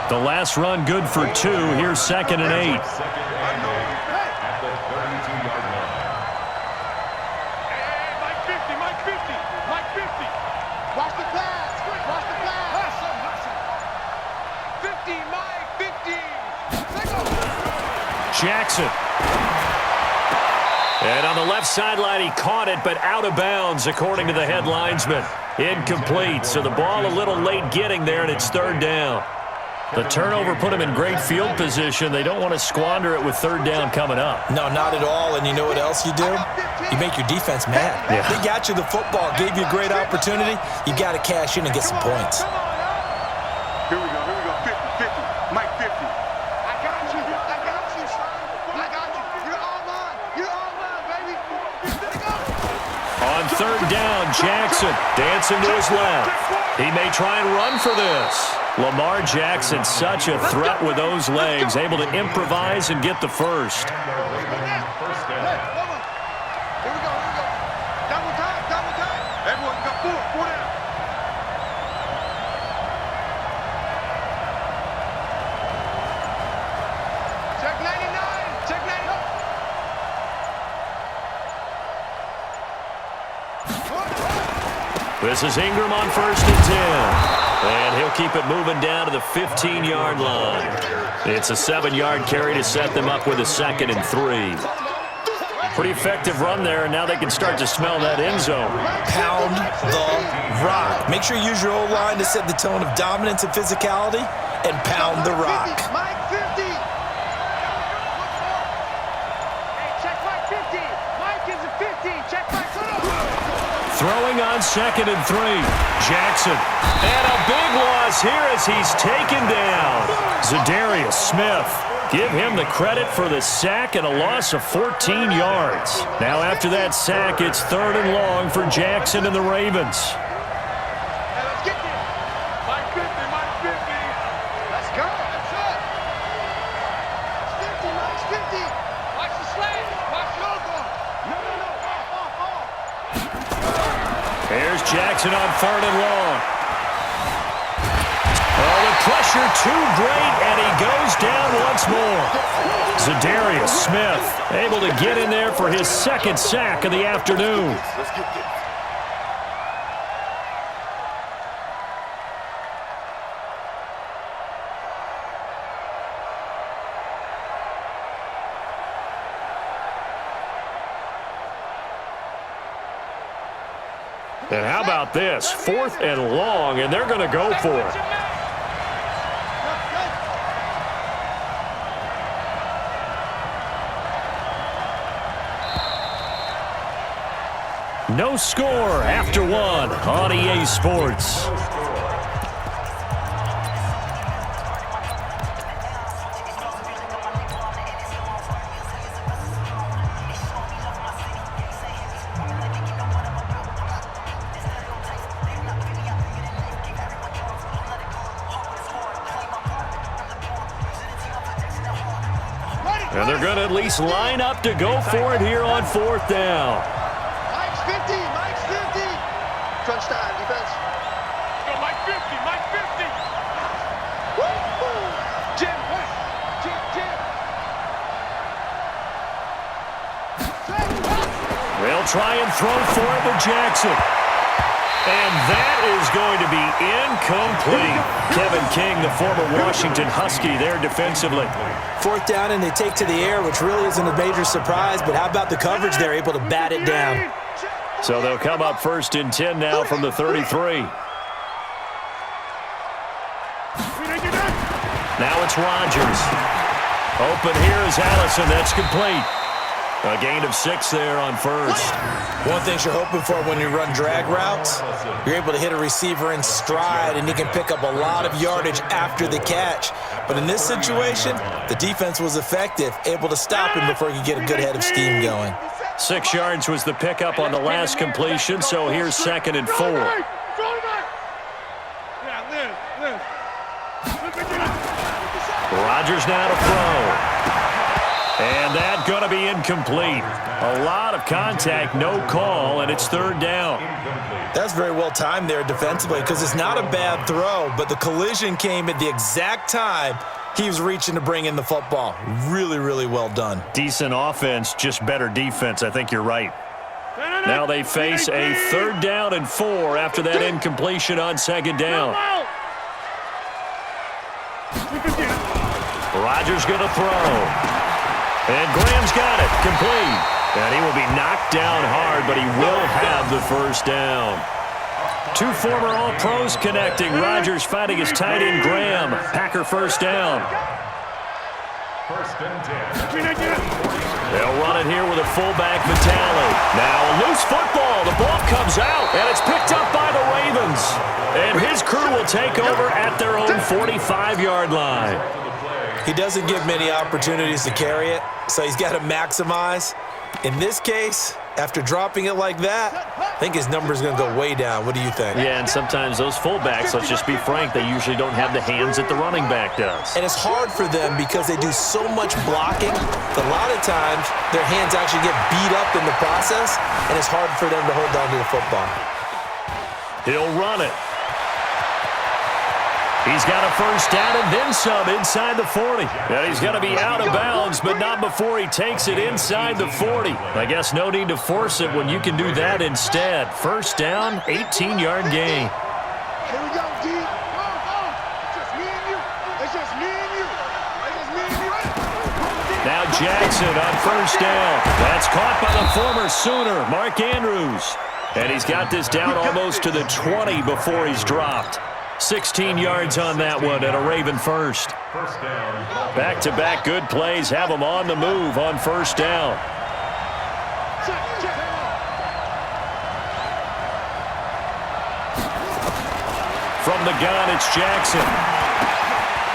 The last run good for 2. Here's 2nd and 8. Jackson. And on the left sideline, he caught it, but out of bounds, according to the head linesman. Incomplete, so the ball a little late getting there, and it's 3rd down. The turnover put him in great field position. They don't want to squander it with 3rd down coming up. No, not at all, and you know what else you do? You make your defense mad. Yeah. They got you the football, gave you a great opportunity. You got to cash in and get some points. Here we go, 50, Mike 50. I got you, son. I got you. You're all mine, baby. On 3rd down, Jackson dancing to his left. He may try and run for this. Lamar Jackson, such a threat with those legs, able to improvise and get the first. Here we go. Double time. Everyone got 4 down. Check 99. Check 99. This is Ingram on 1st and 10. And he'll keep it moving down to the 15-yard line. It's a 7-yard carry to set them up with a 2nd and 3. Pretty effective run there, and now they can start to smell that end zone. Pound the rock. Make sure you use your O-line to set the tone of dominance and physicality, and pound the rock. Mike 50. Hey, check Mike 50. Mike is a 50. Check Mike 50. Throwing on 2nd and 3. Jackson. And a big loss here as he's taken down. Zadarius Smith. Give him the credit for the sack and a loss of 14 yards. Now after that sack, it's 3rd and long for Jackson and the Ravens. Hey, let's get this. Mike 50. Let's go. That's it. It's 50. Mike's 50. Watch the slant. Watch the logo. No. Here's Jackson on 3rd and long. Oh, the pressure too great, and he goes down once more. Zadarius Smith able to get in there for his 2nd sack of the afternoon. Let's get this. And how about this? 4th and long, and they're going to go for it. No score after 1 on EA Sports. And they're going to at least line up to go for it here on 4th down. Mike's 50. Crunch time, defense. Go, Mike 50. Woo! Jim. They'll try and throw for it to Jackson. And that is going to be incomplete. Kevin King, the former Washington Husky, there defensively. 4th down, and they take to the air, which really isn't a major surprise, but how about the coverage? They're able to bat it down. So they'll come up 1st and 10 now from the 33. Now it's Rodgers. Open here is Allison. That's complete. A gain of 6 there on 1st. One thing you're hoping for when you run drag routes, you're able to hit a receiver in stride, and he can pick up a lot of yardage after the catch. But in this situation, the defense was effective, able to stop him before he could get a good head of steam going. 6 yards was the pickup on the last completion, so here's 2nd and 4. Rodgers now to throw. And that's going to be incomplete. A lot of contact, no call, and it's third down. That's very well timed there defensively because it's not a bad throw, but the collision came at the exact time he was reaching to bring in the football. Really, really well done. Decent offense, just better defense. I think you're right. Now they face a third down and 4 after that incompletion on second down. Rodgers going to throw. And Graham's got it, complete. And he will be knocked down hard, but he will have the first down. Two former All-Pros connecting. Rodgers fighting his tight end Graham. Packer first down. They'll run it here with a fullback Vitale. Now a loose football. The ball comes out, and it's picked up by the Ravens. And his crew will take over at their own 45-yard line. He doesn't give many opportunities to carry it, so he's got to maximize. In this case, after dropping it like that, I think his number's going to go way down. What do you think? Yeah, and sometimes those fullbacks, let's just be frank, they usually don't have the hands that the running back does. And it's hard for them because they do so much blocking. A lot of times, their hands actually get beat up in the process, and it's hard for them to hold on to the football. He'll run it. He's got a first down and then some inside the 40. And he's going to be out of bounds, but not before he takes it inside the 40. I guess no need to force it when you can do that instead. First down, 18-yard gain. Here we go, D. Go, go. It's just me and you. It's just me and you. It's just me and you. Now Jackson on first down. That's caught by the former Sooner, Mark Andrews. And he's got this down almost to the 20 before he's dropped. 16 yards on that one and a Raven first. Back-to-back good plays have them on the move on first down. From the gun, it's Jackson.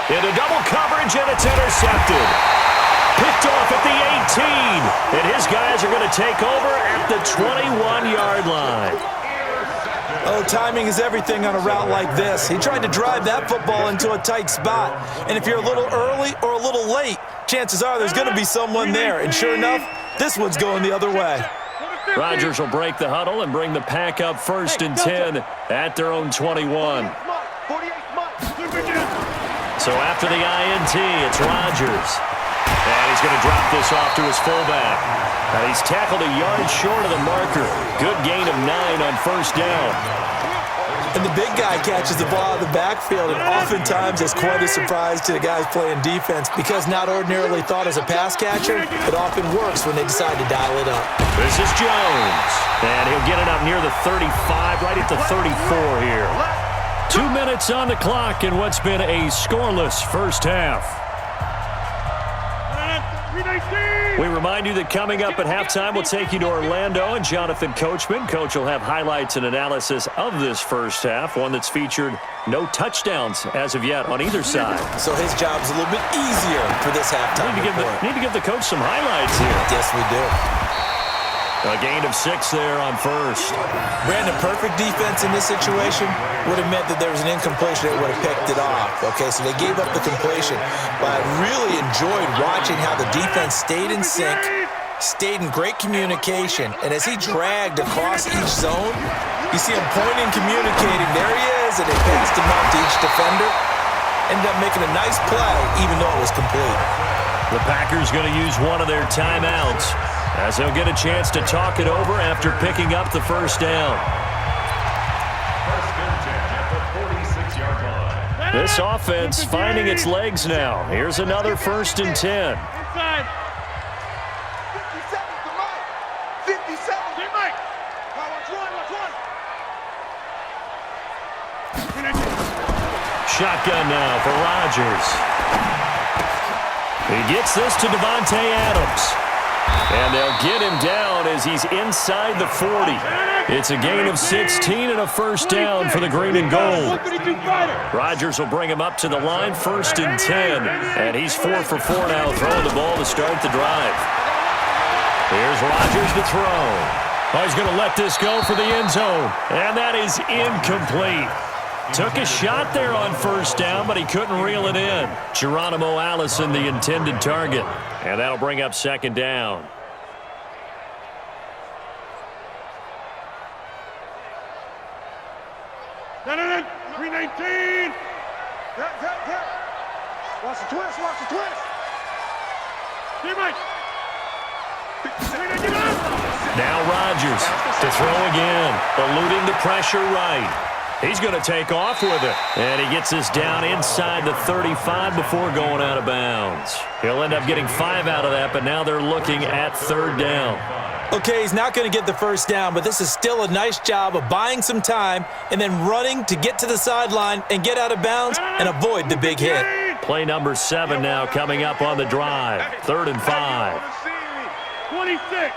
Into double coverage, and it's intercepted. Picked off at the 18. And his guys are going to take over at the 21-yard line. Oh, timing is everything on a route like this. He tried to drive that football into a tight spot. And if you're a little early or a little late, chances are there's going to be someone there. And sure enough, this one's going the other way. Rodgers will break the huddle and bring the pack up first and 10 at their own 21. So after the INT, it's Rodgers. And he's going to drop this off to his fullback. And he's tackled a yard short of the marker. Good gain of 9 on first down. And the big guy catches the ball out of the backfield, and oftentimes it's quite a surprise to the guys playing defense because not ordinarily thought as a pass catcher, it often works when they decide to dial it up. This is Jones. And he'll get it up near the 35, right at the 34 here. 2 minutes on the clock in what's been a scoreless first half. We remind you that coming up at halftime, we'll take you to Orlando and Jonathan Coachman. Coach will have highlights and analysis of this first half, one that's featured no touchdowns as of yet on either side. So his job's a little bit easier for this halftime report. Need to give the coach some highlights here. Yes, we do. A gain of 6 there on first. Brandon, perfect defense in this situation would have meant that there was an incompletion that would have picked it off. Okay, so they gave up the completion. But I really enjoyed watching how the defense stayed in sync, stayed in great communication, and as he dragged across each zone, you see him pointing, communicating. There he is, and they passed him out to each defender. Ended up making a nice play, even though it was complete. The Packers going to use one of their timeouts, as they'll get a chance to talk it over after picking up the first down. This offense finding its legs now. Here's another first and 10. 57. Shotgun now for Rodgers. He gets this to Devontae Adams. And they'll get him down as he's inside the 40. It's a gain of 16 and a first down for the green and gold. Rodgers will bring him up to the line, first and 10. And he's 4 for 4 now, throwing the ball to start the drive. Here's Rodgers to throw. Oh, he's going to let this go for the end zone. And that is incomplete. Took a shot there on first down, but he couldn't reel it in. Geronimo Allison, the intended target. And that'll bring up second down. No. 319. Watch the twist. Teammate. Now Rodgers to throw again, eluding the pressure right. He's going to take off with it. And he gets us down inside the 35 before going out of bounds. He'll end up getting 5 out of that, but now they're looking at third down. Okay, he's not going to get the first down, but this is still a nice job of buying some time and then running to get to the sideline and get out of bounds and avoid the big hit. Play number 7 now coming up on the drive. 3rd and 5. 26.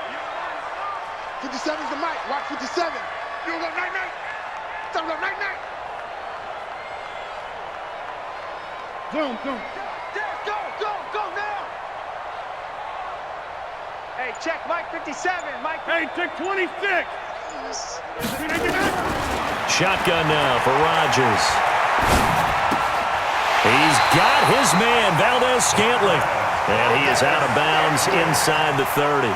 57's the mic. Watch 57. You go night. Go night. Zoom. Go now. Hey, check Mike 57. Mike. Hey, check 26. Shotgun now for Rodgers. He's got his man, Valdez-Scantling. And he is out of bounds inside the 30.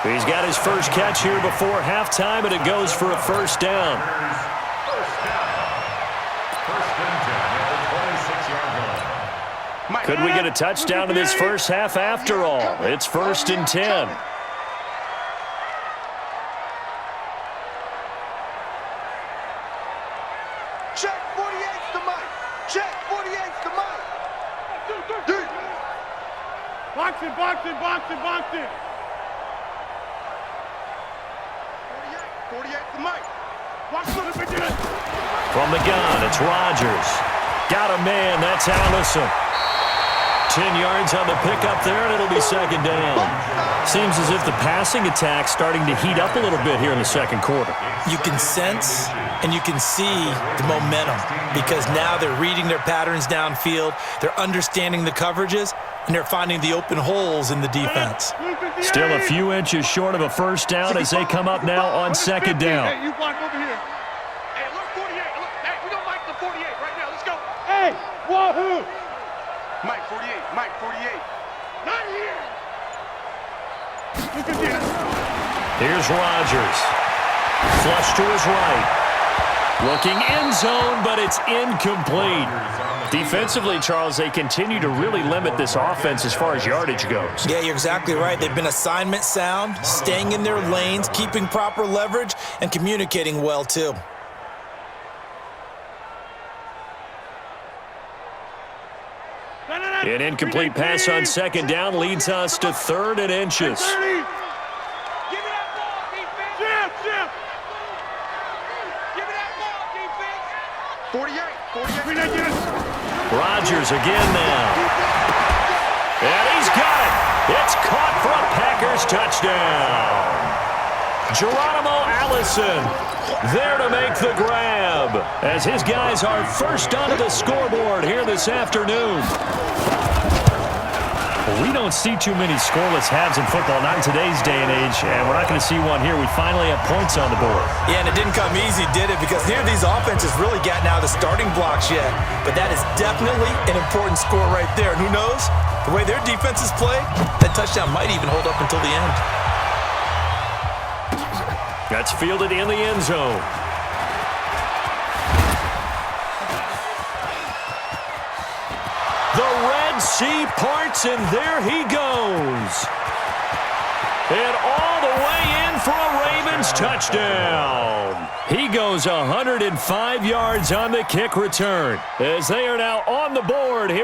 He's got his first catch here before halftime, and it goes for a first down. Could we get a touchdown in this first half after all? It's 1st and 10. Check 48's the mic. Check 48's the mic. Box it. 48's the mic. From the gun, it's Rodgers. Got a man, that's Allison. 10 yards on the pickup there, and it'll be second down. Seems as if the passing attack's starting to heat up a little bit here in the second quarter. You can sense and you can see the momentum because now they're reading their patterns downfield, they're understanding the coverages, and they're finding the open holes in the defense. Still a few inches short of a first down as they come up now on second down. Hey, you block over here. Hey, look, 48. Look, hey, we don't like the 48 right now. Let's go. Hey, wahoo! Mike 48. Not here. Look at this. Here's Rodgers. Flush to his right. Looking end zone, but it's incomplete. Defensively, Charles, they continue to really limit this offense as far as yardage goes. Yeah, you're exactly right. They've been assignment sound, staying in their lanes, keeping proper leverage, and communicating well, too. An incomplete pass on second down leads us to 3rd and inches. Give me that ball, defense. Jim. Give me that ball, defense. 48. Rodgers again now. And he's got it. It's caught for a Packers touchdown. Geronimo Allison there to make the grab as his guys are first onto the scoreboard here this afternoon. Well, we don't see too many scoreless halves in football, not in today's day and age, and we're not going to see one here. We finally have points on the board. Yeah, and it didn't come easy, did it? Because neither of these offenses really gotten out of the starting blocks yet. But that is definitely an important score right there. And who knows? The way their defenses play, that touchdown might even hold up until the end. That's fielded in the end zone. The Red Sea parts, and there he goes. And all the way in for a Ravens touchdown. He goes 105 yards on the kick return as they are now on the board here.